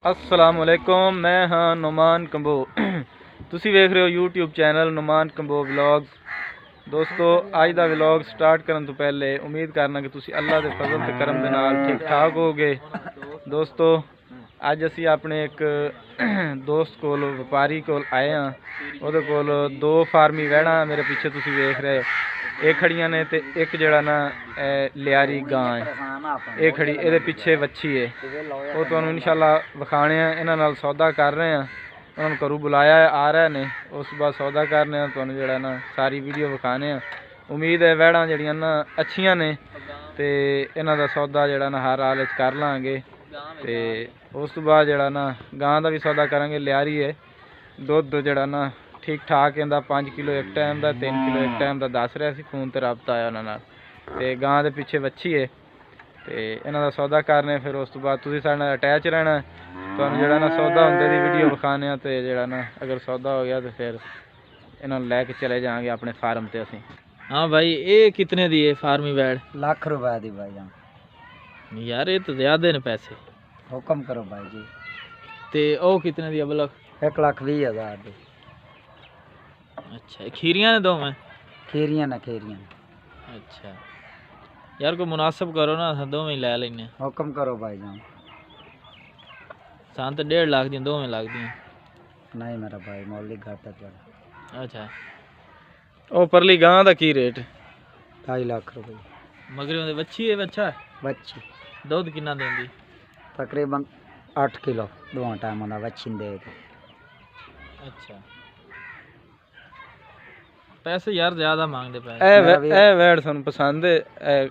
अस्सलामुअलैकुम, मैं हाँ नुमान कंबो। तुसी वेख रहे हो YouTube channel Numan Kambo vlogs. दोस्तों अज का व्लॉग स्टार्ट करने तो पहले उम्मीद करना कि तुसी अल्लाह के फजल ते करम दे नाल ठीक ठाक होगे। दोस्तों अज असी अपने एक दोस्त कोल व्यापारी कोल आए हाँ। उहदे कोल दो फार्मी वैड़ा मेरे पीछे तुसी वेख रहे हो, एक खड़ियां ने ते एक जड़ा ना लियारी गां है, ये खड़ी ये पिछे वच्छी है। वो तुहानू इंशाल्लाह विखाने इन्हां नाल सौदा कर रहे हैं। उन्होंने घरों बुलाया है, आ रहे ने, उस बाद सौदा करने तुहानू जड़ा ना सारी वीडियो विखाने। उम्मीद है वैड़ा जड़ियां ना अच्छियां ने ते इन्हां दा सौदा जड़ा ना हर हाल कर लांगे। ते उस तो बाद जड़ा ना गां दा भी सौदा करांगे। लियारी है, दुध जड़ा ना ठीक ठाक इहदा 5 किलो एक टाइम का, 3 किलो एक टाइम का दस रहा सी। फोन ते रब्ता आया उन्हां नाल ते गां दे पिछे वच्छी है ते इन्हां दा सौदा करने। फिर उस तो बाद तुसीं साडे नाल अटैच रहना, तुहानू जड़ा ना सौदा हुंदे दी वीडियो विखाने ते जड़ा ना अगर सौदा हो गया तो फिर इन्हां नूं लैके चले जाएंगे अपने फार्म ते असीं। हाँ भाई, ये कितने दी है फार्मी बैड? लाख रुपए दी भाईजान। यार ये तो ज्यादा ने पैसे। हुक्म करो भाई जी। ते ओ कितने दी अबलक? 1,20,000 दी। अच्छा, खीरियां ने दो में? खीरियां ना खीरियां। अच्छा यार कोई मुनासिब करो ना, असां दो में ही लै लैने। हुक्म करो भाईजान। सान तो 1.5 लाख दी दो में लगदी। नहीं मेरा भाई मौलिक घाटा चल। अच्छा, ओ परली गां दा की रेट? 2.5 लाख रुपए। मगरे उहदे वच्छी है बच्चा? बच्ची। दुध कितना देंदी? तकरीबन 8 किलो दोवां टाइमां दा बच्ची दे। अच्छा, पैसे यार ज्यादा मांगदे पे। ए वैड़ सानू पसंद है,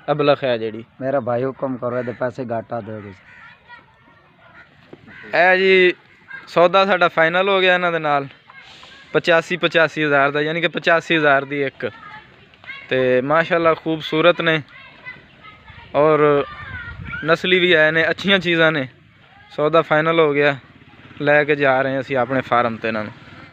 अबलख है जेड़ी। मेरा भाई हुक्म करो दे पैसे घाटा दे दो। ए जी सौदा साडा फाइनल हो गया इन्हां दे नाल 85 हज़ार का, यानी कि 85,000 दी एक। ते माशाल्लाह खूबसूरत ने और नस्ली भी आए ने, अच्छियां चीज़ां ने। सौदा फाइनल हो गया, लैके जा रहे हैं असीं अपने फार्म ते इन्हां नूं।